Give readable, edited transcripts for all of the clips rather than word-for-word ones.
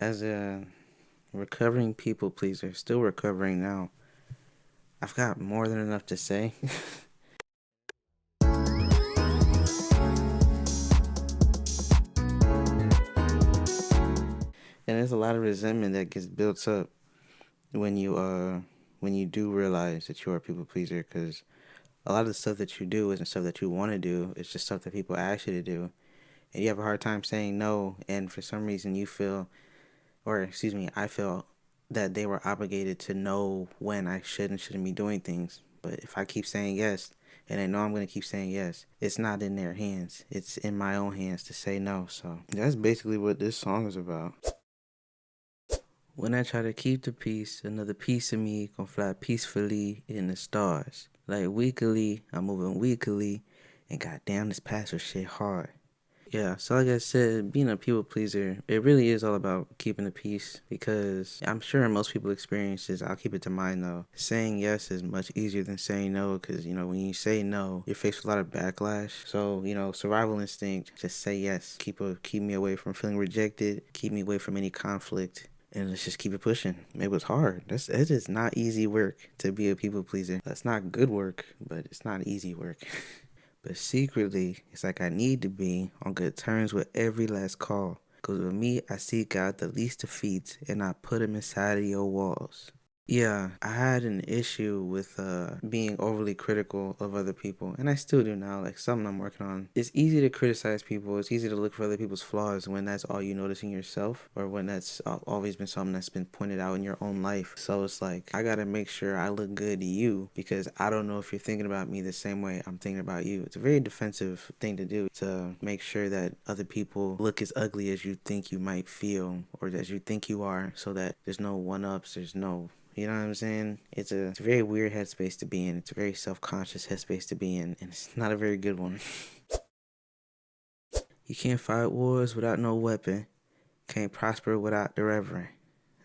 As a recovering people pleaser, still recovering now, I've got more than enough to say. And there's a lot of resentment that gets built up when you do realize that you are a people pleaser, because a lot of the stuff that you do isn't stuff that you want to do. It's just stuff that people ask you to do, and you have a hard time saying no. And for some reason, you feel, or excuse me, I feel that they were obligated to know when I should and shouldn't be doing things. But if I keep saying yes, and they know I'm going to keep saying yes, it's not in their hands. It's in my own hands to say no. So that's basically what this song is about. When I try to keep the peace, another piece of me gon' fly peacefully in the stars. Like weekly, I'm moving weekly, and goddamn, this password shit hard. Yeah, so like I said, being a people pleaser, it really is all about keeping the peace, because I'm sure most people experience this. I'll keep it to mine though. Saying yes is much easier than saying no, because, when you say no, you're faced with a lot of backlash. So, survival instinct, just say yes. Keep me away from feeling rejected, keep me away from any conflict. And let's just keep it pushing. It was hard. It is not easy work to be a people pleaser. That's not good work, but it's not easy work. But secretly, it's like I need to be on good terms with every last call. Because with me, I seek out the least defeats and I put them inside of your walls. Yeah, I had an issue with being overly critical of other people, and I still do now, like something I'm working on. It's easy to criticize people, it's easy to look for other people's flaws when that's all you notice in yourself, or when that's always been something that's been pointed out in your own life. So it's like, I gotta make sure I look good to you, because I don't know if you're thinking about me the same way I'm thinking about you. It's a very defensive thing to do, to make sure that other people look as ugly as you think you might feel, or as you think you are, so that there's no one-ups, there's no, you know what I'm saying? It's a very weird headspace to be in. It's a very self-conscious headspace to be in, and it's not a very good one. You can't fight wars without no weapon. Can't prosper without the reverend.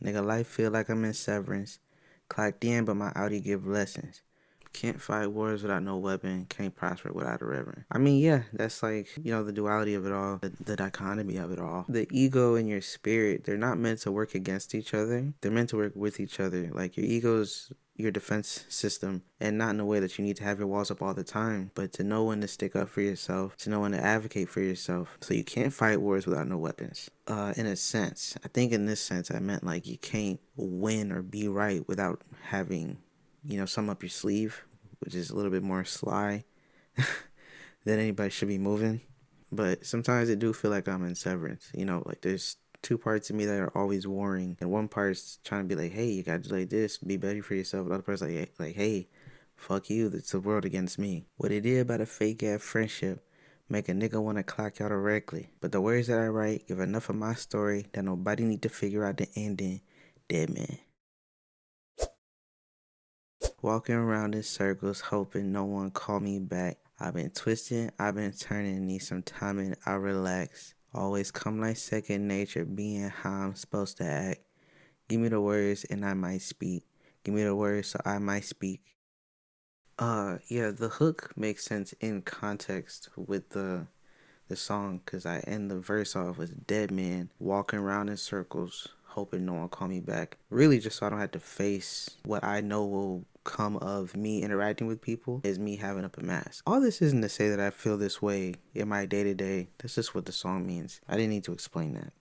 Nigga, life feel like I'm in severance. Clocked in, but my Audi give lessons. Can't fight wars without no weapon. Can't prosper without a reverend. I mean, yeah, that's like, the duality of it all, the dichotomy of it all. The ego and your spirit, they're not meant to work against each other. They're meant to work with each other. Like, your ego's your defense system, and not in a way that you need to have your walls up all the time, but to know when to stick up for yourself, to know when to advocate for yourself. So you can't fight wars without no weapons. In a sense, I think in this sense, I meant like you can't win or be right without having, some up your sleeve, which is a little bit more sly than anybody should be moving. But sometimes it do feel like I'm in severance. Like there's two parts of me that are always warring, and one part's trying to be like, hey, you gotta do like this, be better for yourself. The other part's like, hey, fuck you, it's the world against me. What it did about a fake ass friendship make a nigga wanna clock out directly. But the words that I write give enough of my story that nobody need to figure out the ending. Dead man. Walking around in circles, hoping no one call me back. I've been twisting, I've been turning, need some time and I relax. Always come like second nature, being how I'm supposed to act. Give me the words and I might speak. Give me the words so I might speak. Yeah, the hook makes sense in context with the song, because I end the verse off with dead man walking around in circles, hoping no one call me back. Really, just so I don't have to face what I know will come of me interacting with people, is me having up a mask. All this isn't to say that I feel this way in my day to day. That's just what the song means. I didn't need to explain that.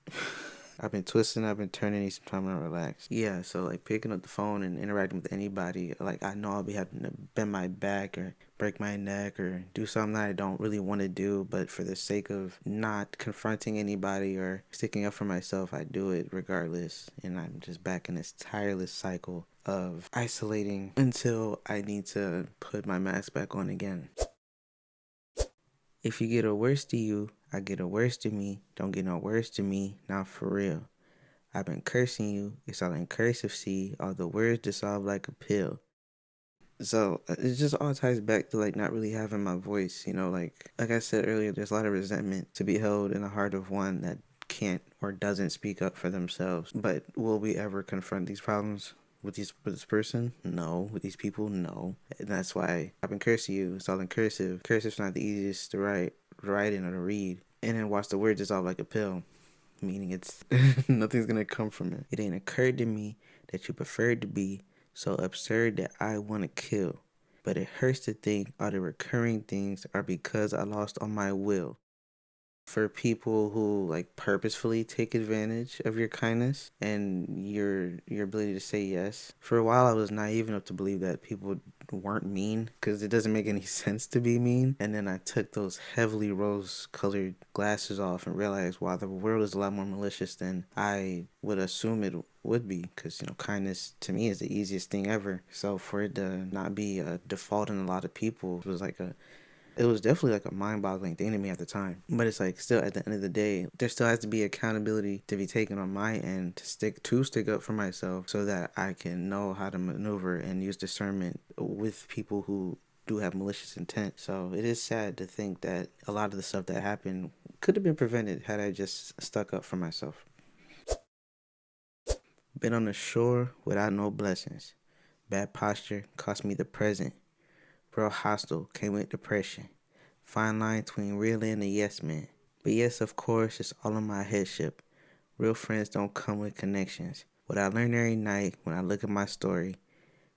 I've been twisting, I've been turning, need some time to relax. Yeah, so like picking up the phone and interacting with anybody, like I know I'll be having to bend my back or break my neck or do something that I don't really want to do, but for the sake of not confronting anybody or sticking up for myself, I do it regardless. And I'm just back in this tireless cycle of isolating until I need to put my mask back on again. If you get a worse to you, I get a worse to me. Don't get no worse to me, not for real. I've been cursing you, it's all in cursive C, all the words dissolve like a pill. So it just all ties back to like not really having my voice, like I said earlier, there's a lot of resentment to be held in the heart of one that can't or doesn't speak up for themselves. But will we ever confront these problems with this person? No. With these people? No. And that's why I've been cursing you. It's all in cursive. Cursive's not the easiest to write in or to read. And then watch the word dissolve like a pill. meaning it's nothing's gonna come from it. It ain't occurred to me that you preferred to be so absurd that I want to kill. But it hurts to think all the recurring things are because I lost all my will. For people who like purposefully take advantage of your kindness and your ability to say yes. For a while I was naive enough to believe that people weren't mean because it doesn't make any sense to be mean. And then I took those heavily rose colored glasses off and realized wow, the world is a lot more malicious than I would assume it would be, because kindness to me is the easiest thing ever. So for it to not be a default in a lot of people was like a it was definitely like a mind-boggling thing to me at the time. But it's like still at the end of the day, there still has to be accountability to be taken on my end to stick up for myself so that I can know how to maneuver and use discernment with people who do have malicious intent. So it is sad to think that a lot of the stuff that happened could have been prevented had I just stuck up for myself. Been on the shore without no blessings. Bad posture cost me the present. Real hostile came with depression. Fine line between real and a yes man. But yes, of course, it's all on my headship. Real friends don't come with connections. What I learn every night when I look at my story,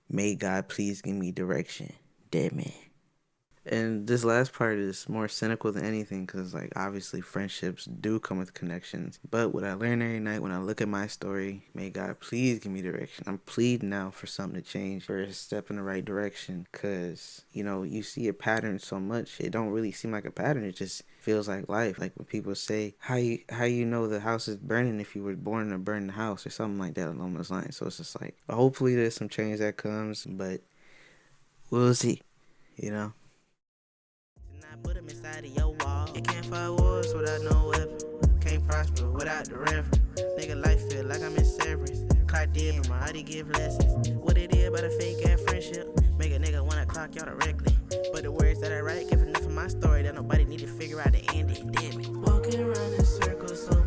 may God please give me direction. Dead man. And this last part is more cynical than anything because, like, obviously friendships do come with connections. But what I learn every night when I look at my story, may God please give me direction. I'm pleading now for something to change, for a step in the right direction. Because, you see a pattern so much, it don't really seem like a pattern. It just feels like life. Like when people say, how you know the house is burning if you were born in a burning house or something like that along those lines. So it's just like, hopefully there's some change that comes, but we'll see, you know? Put them inside of your wall. You can't fight wars without no weapon. Can't prosper without the reverend. Nigga life feel like I'm in severance. Clock dead, but my ID give lessons. What it is about a fake ass friendship. Make a nigga wanna clock y'all directly. But the words that I write give enough of my story that nobody need to figure out the ending. Damn it. Walking around in circles so